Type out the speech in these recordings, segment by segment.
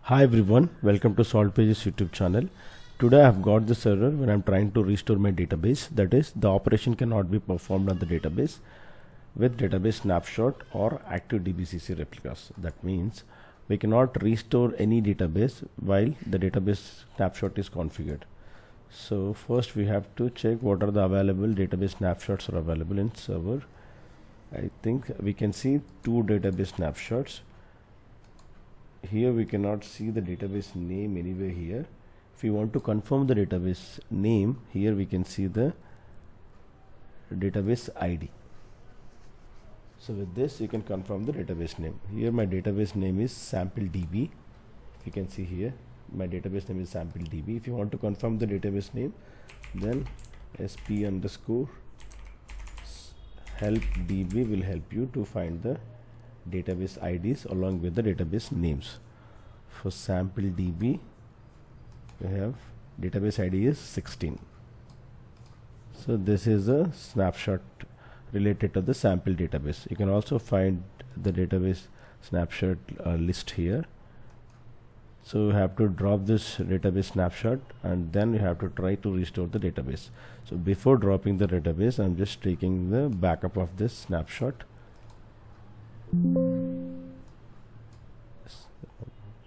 Hi everyone, welcome to Salt Pages YouTube channel. Today I have got this error when I am trying to restore my database. That is, the operation cannot be performed on the database with database snapshot or active DBCC replicas. That means we cannot restore any database while the database snapshot is configured. So first we have to check what are the available database snapshots are available in server. I think we can see two database snapshots. Here we cannot see the database name anywhere here. If we want to confirm the database name, here we can see the database ID. So with this you can confirm the database name. Here my database name is sampledb. You can see here my database name is sampledb. If you want to confirm the database name, then sp_help db will help you to find the database IDs along with the database names. For sampledb we have database ID is 16. So this is a snapshot related to the sample database. You can also find the database snapshot list here. So you have to drop this database snapshot and then you have to try to restore the database. So before dropping the database, I'm just taking the backup of this snapshot.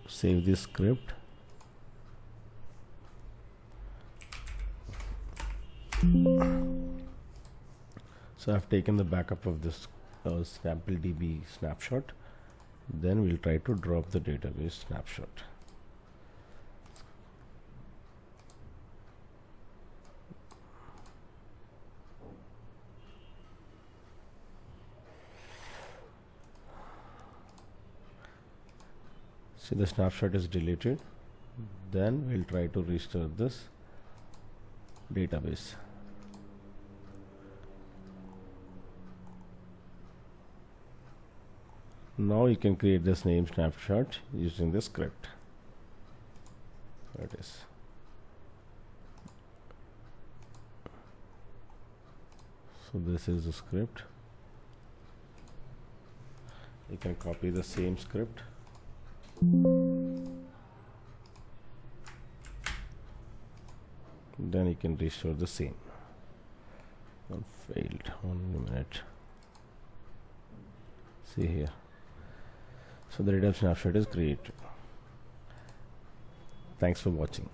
Save this script. So I've taken the backup of this sampledb snapshot. Then we'll try to drop the database snapshot. See, the snapshot is deleted. Then we'll try to restore this database. Now you can create this name snapshot using the script. There it is. So this is the script. You can copy the same script. Then you can restore the same. Failed. 1 minute. See here. So the database snapshot is created. Thanks for watching.